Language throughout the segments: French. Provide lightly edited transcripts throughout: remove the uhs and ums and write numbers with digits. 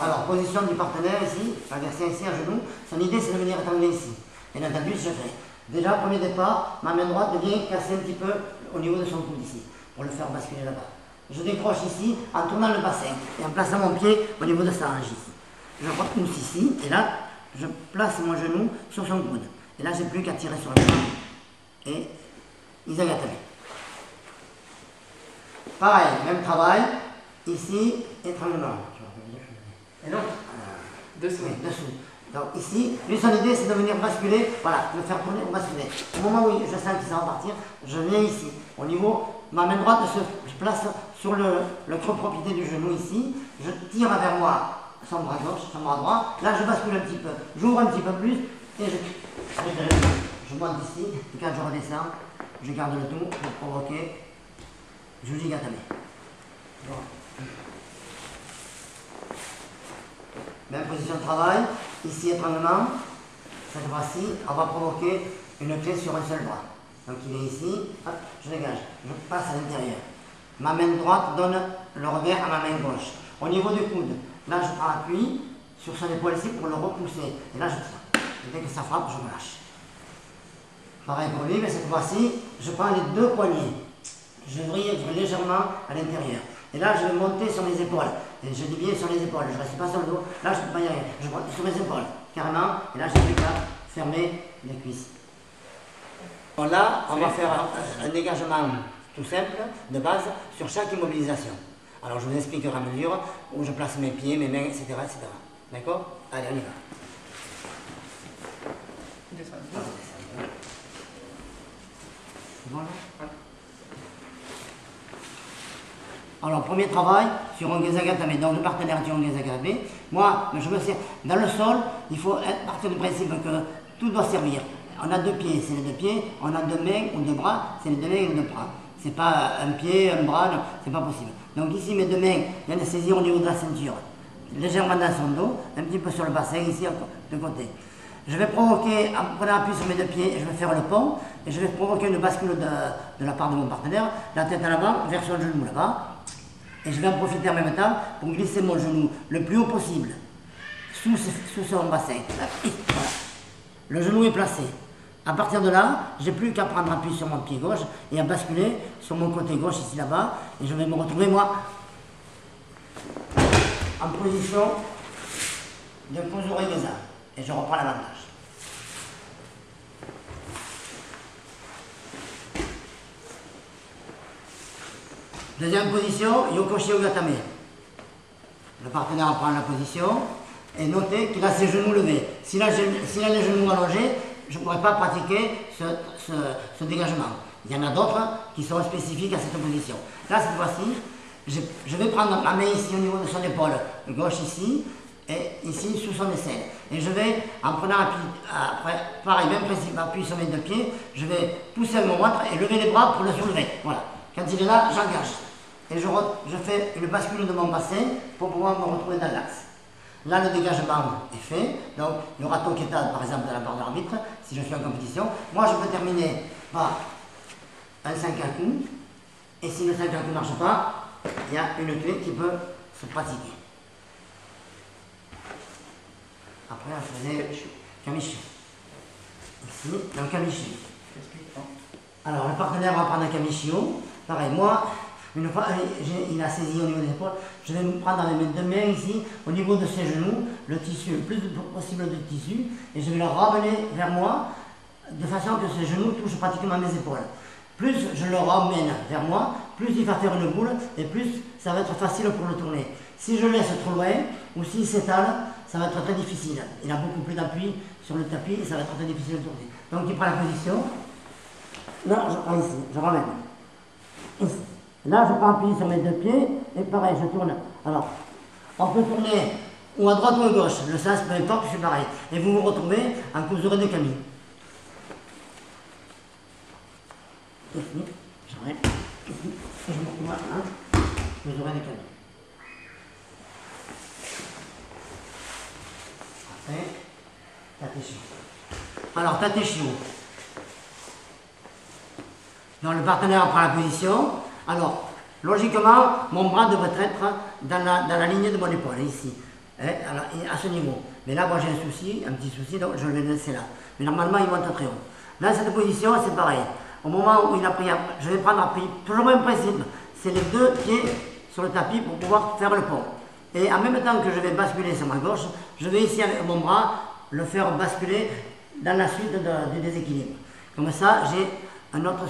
Alors, position du partenaire ici, inversé ici à genoux. Son idée, c'est de venir étangler ici. Bien entendu, je fais. Déjà, premier départ, ma main droite vient casser un petit peu au niveau de son coude ici, pour le faire basculer là-bas. Je décroche ici en tournant le bassin et en plaçant mon pied au niveau de sa hanche ici. Je repousse ici, et là, je place mon genou sur son coude. Et là, j'ai plus qu'à tirer sur le bras et Izagatame. Pareil, même travail, ici, étranglement. Et donc, dessous. Oui, dessous. Donc ici, lui son idée c'est de venir basculer, voilà, de faire tourner ou basculer. Au moment où je sens qu'il va partir, je viens ici. Au niveau, ma main droite je place sur le creux propriété du genou ici, je tire vers moi son bras gauche, son bras droit, là je bascule un petit peu, j'ouvre un petit peu plus et je monte ici, et quand je redescends, je garde le tout pour provoquer Jujigatame. Bon. Même position de travail, ici étranglement, cette fois-ci, on va provoquer une clé sur un seul bras. Donc il est ici, hop, je dégage, je passe à l'intérieur. Ma main droite donne le revers à ma main gauche. Au niveau du coude, là je prends appui sur son épaule ici pour le repousser. Et là je tire. Et dès que ça frappe, je me lâche. Pareil pour lui, mais cette fois-ci, je prends les deux poignets. Je vrille légèrement à l'intérieur. Et là, je vais monter sur mes épaules. Et je dis bien sur les épaules, je ne reste pas sur le dos. Là, je ne peux pas y arriver. Je monte sur mes épaules, carrément. Et là, je n'ai plus qu'à fermer les cuisses. Bon, là, on va faire un dégagement tout simple, de base, sur chaque immobilisation. Alors, je vous expliquerai à mesure où je place mes pieds, mes mains, etc. etc. D'accord? Allez, on y va. Descends. C'est bon, là? Alors, premier travail sur un Gezagatame, donc le partenaire est un Gezagatame. Moi, je me sers. Dans le sol, il faut partir du principe que tout doit servir. On a deux pieds, c'est les deux pieds. On a deux mains ou deux bras, c'est les deux mains ou deux bras. C'est pas un pied, un bras, non, c'est pas possible. Donc ici, mes deux mains viennent saisir au niveau de la ceinture, légèrement dans son dos, un petit peu sur le bassin, ici de côté. Je vais provoquer, en prenant appui sur mes deux pieds, je vais faire le pont, et je vais provoquer une bascule de la part de mon partenaire, la tête en avant, vers son genou là-bas. Et je vais en profiter en même temps pour glisser mon genou le plus haut possible sous son bassin. Voilà. Le genou est placé. À partir de là, je n'ai plus qu'à prendre appui sur mon pied gauche et à basculer sur mon côté gauche ici là-bas. Et je vais me retrouver moi en position de Kozure Geza. Et je reprends l'avantage. Deuxième position, Yokoshi Ogatame. Le partenaire prend la position et notez qu'il a ses genoux levés. S'il a les genoux allongés, je ne pourrais pas pratiquer ce dégagement. Il y en a d'autres qui sont spécifiques à cette position. Là, cette fois-ci, je vais prendre ma main ici au niveau de son épaule gauche ici et ici sous son aisselle. Et je vais, en prenant appui, pareil, même principe, appui sur mes deux pieds, je vais pousser mon ventre et lever les bras pour le soulever. Voilà. Quand il est là, j'engage. Et je fais une bascule de mon bassin pour pouvoir me retrouver dans l'axe. Là, le dégagement est fait. Donc, il y aura Toketa, par exemple, dans la barre d'arbitre, si je suis en compétition. Moi, je peux terminer par un 5 à coup. Et si le 5 à coup ne marche pas, il y a une clé qui peut se pratiquer. Après, on faisait Kamishi. Ici, dans Kamishi. Alors, le partenaire va prendre un Kamishio. Pareil, moi, une fois il a saisi au niveau des épaules, je vais me prendre avec mes deux mains ici, au niveau de ses genoux, le tissu, le plus possible de tissu, et je vais le ramener vers moi, de façon que ses genoux touchent pratiquement mes épaules. Plus je le ramène vers moi, plus il va faire une boule, et plus ça va être facile pour le tourner. Si je laisse trop loin, ou s'il s'étale, ça va être très difficile. Il a beaucoup plus d'appui sur le tapis, et ça va être très difficile de tourner. Donc il prend la position. Là, je prends ici, je ramène. Ici. Là, je prends appui sur mes deux pieds, et pareil, je tourne. Alors, on peut tourner ou à droite ou à gauche, le sens, peu importe, c'est pareil. Et vous vous retrouvez en Kozure de Kami. Ici, j'arrête. Ici, et je me retrouve en Kozure de Kami. Après, Tateshio. Alors, Tateshio. Donc, le partenaire prend la position. Alors, logiquement, mon bras devrait être dans la ligne de mon épaule, ici. hein, alors, à ce niveau. Mais là, moi j'ai un souci, un petit souci, donc je vais le laisser là. Mais normalement, il monte très haut. Dans cette position, c'est pareil. Au moment où il a pris, je vais prendre appui, toujours le même principe, c'est les deux pieds sur le tapis pour pouvoir faire le pont. Et en même temps que je vais basculer sur ma gauche, je vais ici avec mon bras le faire basculer dans la suite du déséquilibre. Comme ça, j'ai une autre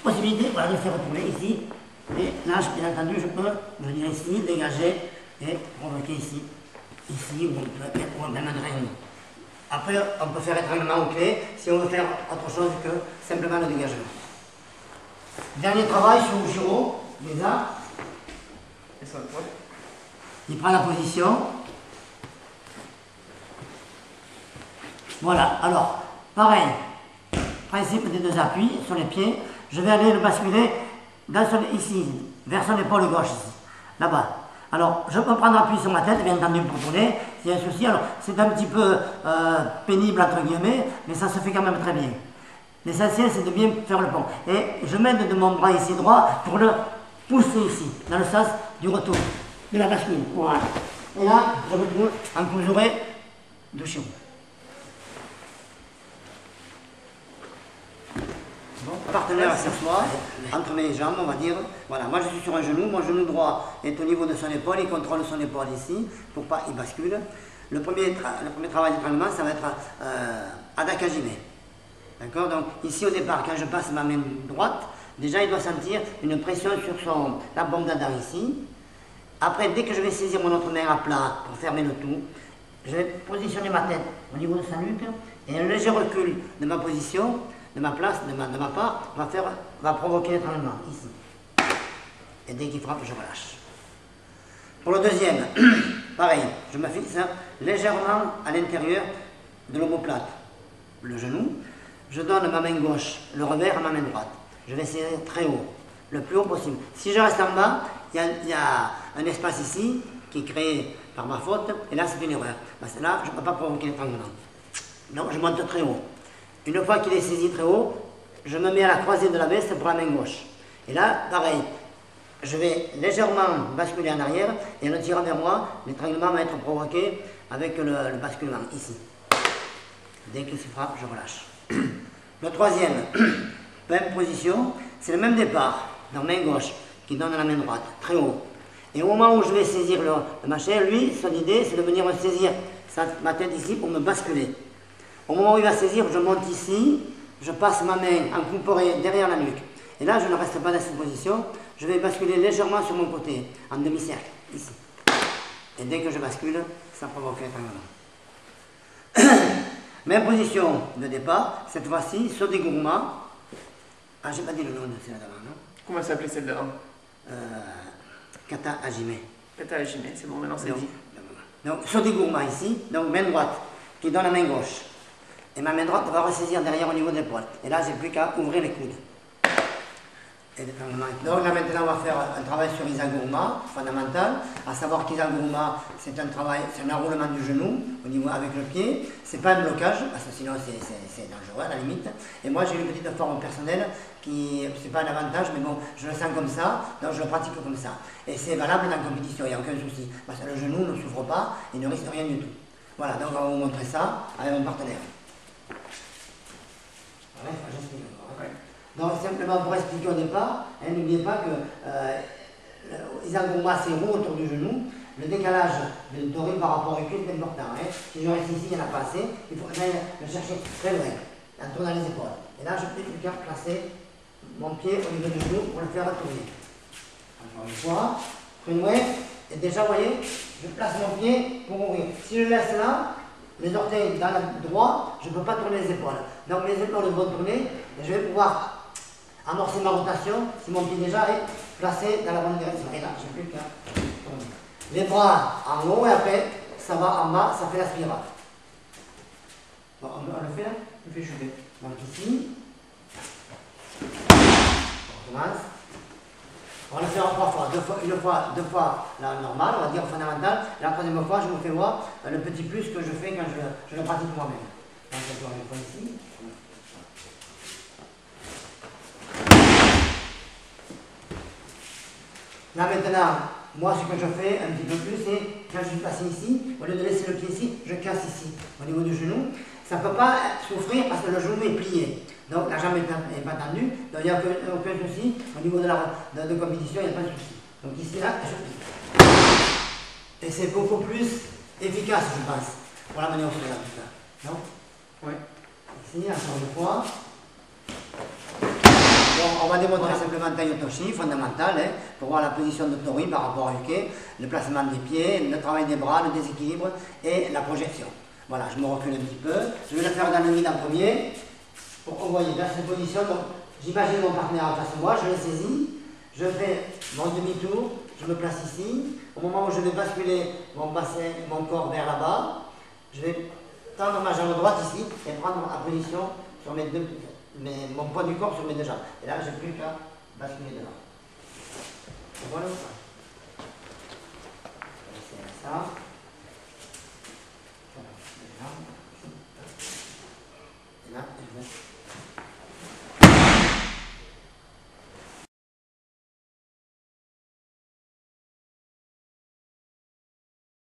possibilité voilà, de faire retourner ici. Et là, bien entendu, je peux venir ici, dégager et provoquer ici, ou même un drain. Après, on peut faire étranglement aux clés si on veut faire autre chose que simplement le dégagement. Dernier travail sur Ujiro, déjà. Et ça, ouais. Il prend la position. Voilà, alors, pareil, principe des deux appuis sur les pieds. Je vais aller le basculer ici, vers son épaule gauche, ici, là-bas. Alors, je peux prendre appui sur ma tête, bien entendu, pour tourner, s'il y a un souci. Alors, c'est un petit peu pénible, entre guillemets, mais ça se fait quand même très bien. L'essentiel, c'est de bien faire le pont. Et je m'aide de mon bras ici droit pour le pousser ici, dans le sens du retour, de la bascule. Voilà. Et là, je retourne en cousuré de chez vous. Bon, partenaire s'assoit entre mes jambes, on va dire. Voilà, moi je suis sur un genou, mon genou droit est au niveau de son épaule, il contrôle son épaule ici pour pas qu'il bascule. Le premier travail d'étranglement, ça va être Adakajime. D'accord? Donc ici au départ, quand je passe ma main droite, déjà il doit sentir une pression sur la bombe d'Adam ici. Après, dès que je vais saisir mon autre main à plat pour fermer le tout, je vais positionner ma tête au niveau de sa nuque et un léger recul de ma position, de ma place, de ma part, va provoquer l'étranglement, ici. Et dès qu'il frappe, je relâche. Pour le deuxième, pareil, je me fixe légèrement à l'intérieur de l'omoplate, le genou. Je donne ma main gauche, le revers à ma main droite. Je vais serrer très haut, le plus haut possible. Si je reste en bas, il y a un espace ici qui est créé par ma faute, et là c'est une erreur. Parce que là, je ne peux pas provoquer l'étranglement. Donc je monte très haut. Une fois qu'il est saisi très haut, je me mets à la croisée de la veste pour la main gauche. Et là, pareil, je vais légèrement basculer en arrière et en le tirant vers moi, l'étranglement va être provoqué avec le basculement, ici. Dès qu'il se frappe, je relâche. Le troisième, même position, c'est le même départ, dans main gauche, qui donne la main droite, très haut. Et au moment où je vais saisir le machin, lui, son idée, c'est de venir me saisir ma tête ici pour me basculer. Au moment où il va saisir, je monte ici, je passe ma main en couperé derrière la nuque. Et là, je ne reste pas dans cette position, je vais basculer légèrement sur mon côté, en demi-cercle, ici. Et dès que je bascule, ça provoque l'étranglement. Même position de départ, cette fois-ci, Sodeguruma. Ah, j'ai pas dit le nom de celle-là d'avant, non? Comment s'appelait celle d'avant? Kata Hajime. Kata Hajime, c'est bon, maintenant c'est dit. Donc, Sodeguruma ici, donc main droite, qui donne la main gauche. Et ma main droite va ressaisir derrière au niveau de l'épaule. Et là, j'ai plus qu'à ouvrir les coudes. Donc là maintenant on va faire un travail sur Isaguruma, fondamental, à savoir qu'Isaguruma c'est un travail, c'est un enroulement du genou au niveau avec le pied, c'est pas un blocage, parce que sinon c'est dangereux à la limite. Et moi j'ai une petite forme personnelle qui, c'est pas un avantage, mais bon, je le sens comme ça, donc je le pratique comme ça. Et c'est valable dans la compétition, il n'y a aucun souci, parce que le genou ne souffre pas et ne risque rien du tout. Voilà, donc on va vous montrer ça avec mon partenaire. Donc simplement pour expliquer au départ, hein, n'oubliez pas que Isaguruma c'est roux autour du genou, le décalage de doré par rapport au cul est important. Hein. Si je reste ici, il n'y en a pas assez, il faut que j'aille le chercher très loin, en tournant les épaules. Et là, je peux plus qu'à placer mon pied au niveau du genou pour le faire retourner. Encore une fois, très loin, et déjà, vous voyez, je place mon pied pour ouvrir. Si je laisse là, les orteils dans le droit, je ne peux pas tourner les épaules. Donc les épaules vont tourner et je vais pouvoir amorcer ma rotation si mon pied déjà est placé dans la bonne direction. Et là, j'ai plus qu'à tourner. Les bras en haut et après, ça va en bas, ça fait la spirale. Bon, on le fait là? On fait chuter. Donc ici, on commence. On va le faire en 3 fois. Deux fois la normale, on va dire fondamentale. Et la troisième fois, je vous fais voir le petit plus que je fais quand je le pratique moi-même. Donc, je vais une fois ici. Là maintenant, Moi, ce que je fais un petit peu plus, c'est quand je suis placé ici, au lieu de laisser le pied ici, je casse ici, au niveau du genou. Ça ne peut pas souffrir parce que le genou est plié. Donc la jambe n'est pas tendue, donc il n'y a aucun souci. Au niveau de compétition, il n'y a pas de souci. Donc ici, là, je plie. Et c'est beaucoup plus efficace, je pense, pour la manière sur la tout ça. Non? Oui. Ici, encore une fois. Donc, on va démontrer simplement taille Toshi, fondamentale, hein, pour voir la position de Tori par rapport à Uke, le placement des pieds, le travail des bras, le déséquilibre et la projection. Voilà, je me recule un petit peu. Je vais le faire dans le vide en premier, pour qu'on voie dans cette position. Donc, j'imagine mon partenaire en face de moi, je le saisis, je fais mon demi-tour, je me place ici. Au moment où je vais basculer mon bassin, mon corps vers là-bas, je vais tendre ma jambe droite ici et prendre ma position sur mes deux pieds. Mon poids du corps sur mes deux jambes. Et là, je n'ai plus qu'à basculer devant. Voilà ou pas? C'est ça. Et là, je vais